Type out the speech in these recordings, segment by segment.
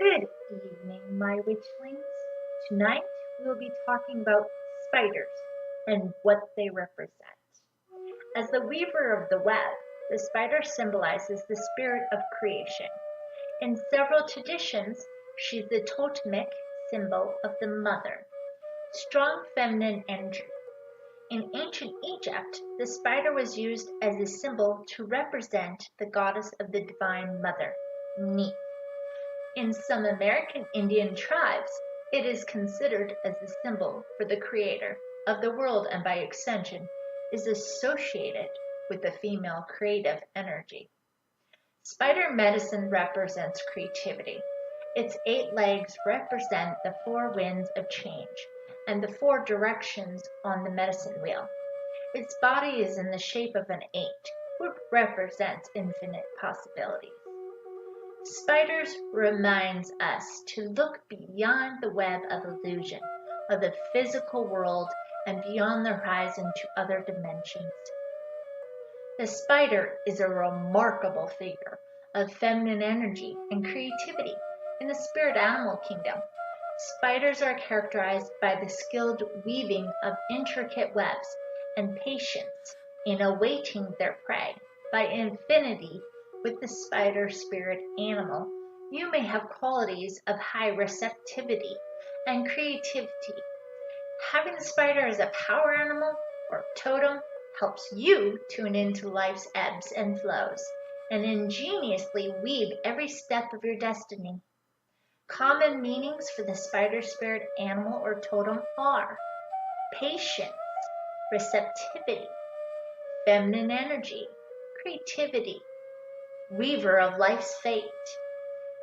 Good evening, my witchlings. Tonight we will be talking about spiders and what they represent. As the weaver of the web, the spider symbolizes the spirit of creation. In several traditions, she's the totemic symbol of the mother, strong feminine energy. In ancient Egypt, the spider was used as a symbol to represent the goddess of the divine mother, Neith. In some American Indian tribes, it is considered as a symbol for the creator of the world and by extension is associated with the female creative energy. Spider medicine represents creativity. Its 8 legs represent the 4 winds of change and the 4 directions on the medicine wheel. Its body is in the shape of an 8, which represents infinite possibilities. Spiders reminds us to look beyond the web of illusion of the physical world and beyond the horizon to other dimensions. The spider is a remarkable figure of feminine energy and creativity in the spirit animal kingdom. Spiders are characterized by the skilled weaving of intricate webs and patience in awaiting their prey. By infinity, with the spider spirit animal, you may have qualities of high receptivity and creativity. Having the spider as a power animal or totem helps you tune into life's ebbs and flows and ingeniously weave every step of your destiny. Common meanings for the spider spirit animal or totem are patience, receptivity, feminine energy, creativity, weaver of life's fate,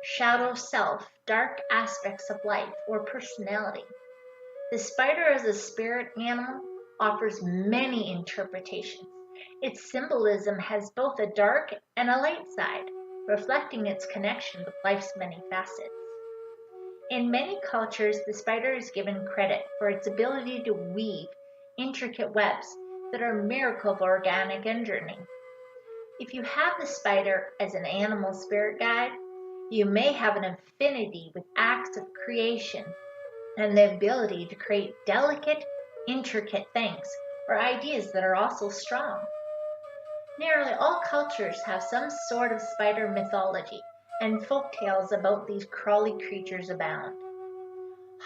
shadow self, dark aspects of life or personality. The spider as a spirit animal offers many interpretations. Its symbolism has both a dark and a light side, reflecting its connection with life's many facets. In many cultures, the spider is given credit for its ability to weave intricate webs that are a miracle of organic engineering. If you have the spider as an animal spirit guide, you may have an affinity with acts of creation and the ability to create delicate, intricate things or ideas that are also strong. Nearly all cultures have some sort of spider mythology, and folk tales about these crawly creatures abound.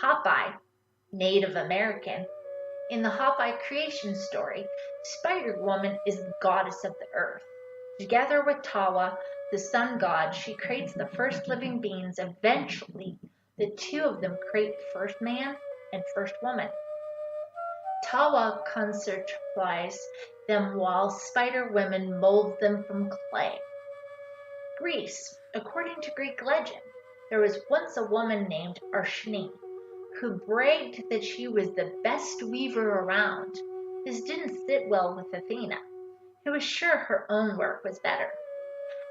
Hopeye, Native American. In the Hopeye creation story, Spider Woman is the goddess of the earth. Together with Tawa, the sun god, she creates the first living beings. Eventually, the two of them create first man and first woman. Tawa conceptualizes them while spider women mold them from clay. Greece. According to Greek legend, there was once a woman named Arshne who bragged that she was the best weaver around. This didn't sit well with Athena, who was sure her own work was better.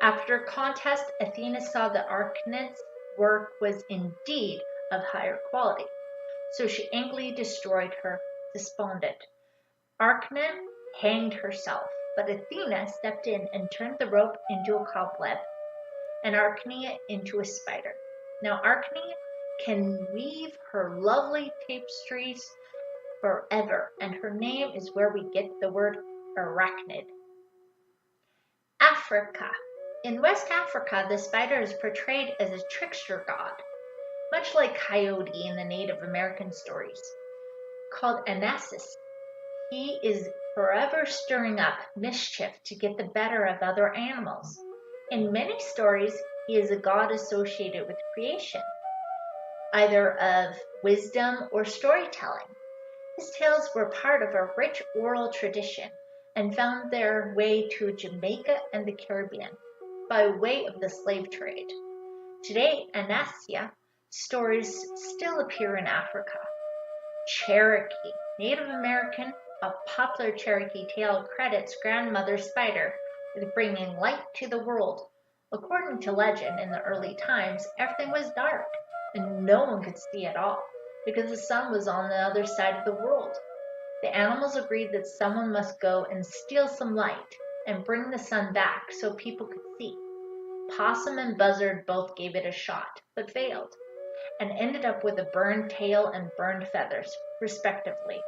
After a contest, Athena saw that Archne's work was indeed of higher quality, so she angrily destroyed her, despondent. Archne hanged herself, but Athena stepped in and turned the rope into a cobweb, and Archne into a spider. Now Archne can weave her lovely tapestries forever, and her name is where we get the word arachnid. Africa. In West Africa, the spider is portrayed as a trickster god, much like Coyote in the Native American stories. Called Anasis, he is forever stirring up mischief to get the better of other animals. In many stories, he is a god associated with creation, either of wisdom or storytelling. His tales were part of a rich oral tradition and found their way to Jamaica and the Caribbean by way of the slave trade. Today, Anasia stories still appear in Africa. Cherokee, Native American, a popular Cherokee tale credits Grandmother Spider with bringing light to the world. According to legend, in the early times, everything was dark and no one could see at all because the sun was on the other side of the world. The animals agreed that someone must go and steal some light and bring the sun back so people could see. Possum and Buzzard both gave it a shot, but failed, and ended up with a burned tail and burned feathers, respectively.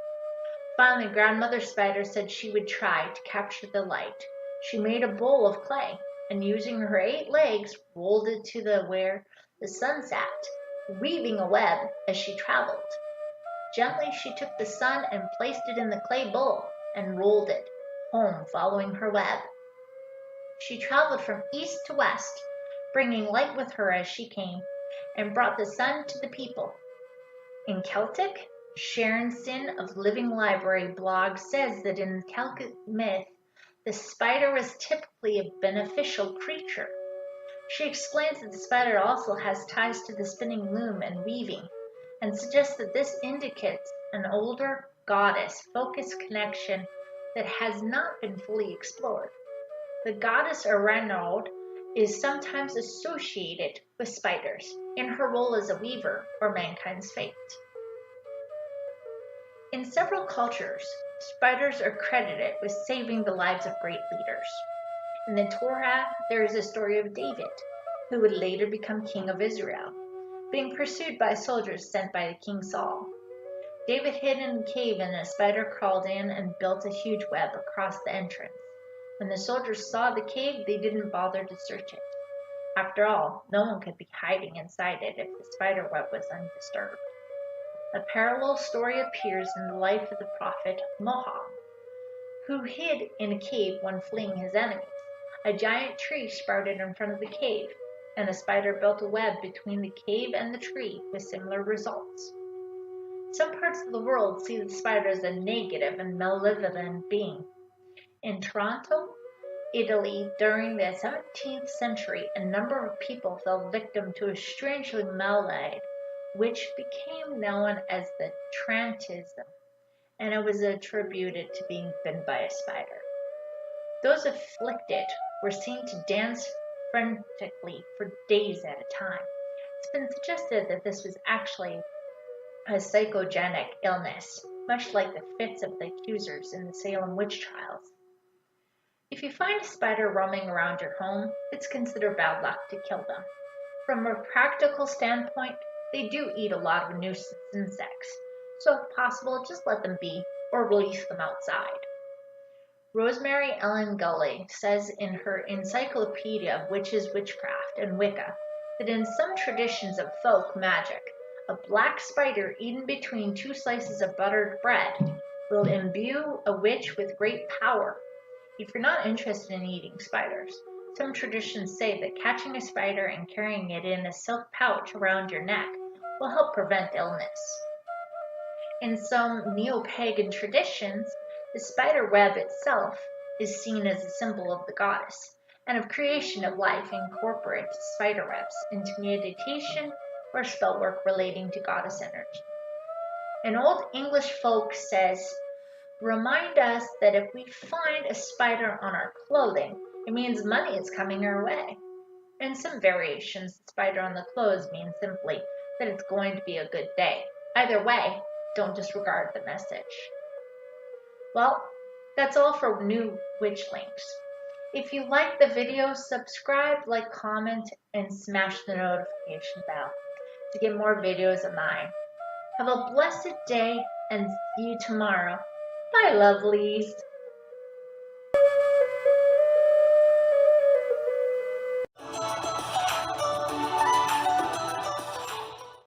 Finally, Grandmother Spider said she would try to capture the light. She made a bowl of clay, and using her 8 legs, rolled it to where the sun sat, weaving a web as she traveled. Gently she took the sun and placed it in the clay bowl, and rolled it home following her web. She traveled from east to west, bringing light with her as she came, and brought the sun to the people. In Celtic, Sharon Sin of Living Library blog says that in Celtic myth, the spider was typically a beneficial creature. She explains that the spider also has ties to the spinning loom and weaving, and suggests that this indicates an older goddess-focused connection that has not been fully explored. The goddess Arenod is sometimes associated with spiders in her role as a weaver for mankind's fate. In several cultures, spiders are credited with saving the lives of great leaders. In the Torah, there is a story of David, who would later become king of Israel, being pursued by soldiers sent by King Saul. David hid in a cave and a spider crawled in and built a huge web across the entrance. When the soldiers saw the cave, they didn't bother to search it. After all, no one could be hiding inside it if the spider web was undisturbed. A parallel story appears in the life of the prophet Mohammed, who hid in a cave when fleeing his enemies. A giant tree sprouted in front of the cave, and a spider built a web between the cave and the tree with similar results. Some parts of the world see the spider as a negative and malevolent being. In Toronto, Italy, during the 17th century, a number of people fell victim to a strangely malady, which became known as the Trantism, and it was attributed to being bitten by a spider. Those afflicted were seen to dance frantically for days at a time. It's been suggested that this was actually a psychogenic illness, much like the fits of the accusers in the Salem witch trials. If you find a spider roaming around your home, it's considered bad luck to kill them. From a practical standpoint, they do eat a lot of nuisance insects, so if possible, just let them be or release them outside. Rosemary Ellen Gully says in her Encyclopedia of Witches, Witchcraft, and Wicca that in some traditions of folk magic, a black spider eaten between 2 slices of buttered bread will imbue a witch with great power. If you're not interested in eating spiders, some traditions say that catching a spider and carrying it in a silk pouch around your neck will help prevent illness. In some neo-pagan traditions, the spider web itself is seen as a symbol of the goddess and of creation of life incorporate spider webs into meditation or spell work relating to goddess energy. An old English folk says, "Remind us that if we find a spider on our clothing, it means money is coming our way." In some variations, the spider on the clothes means simply that it's going to be a good day. Either way, don't disregard the message. Well, that's all for new witch links. If you like the video, subscribe, like, comment, and smash the notification bell to get more videos of mine. Have a blessed day and see you tomorrow. Bye, lovelies.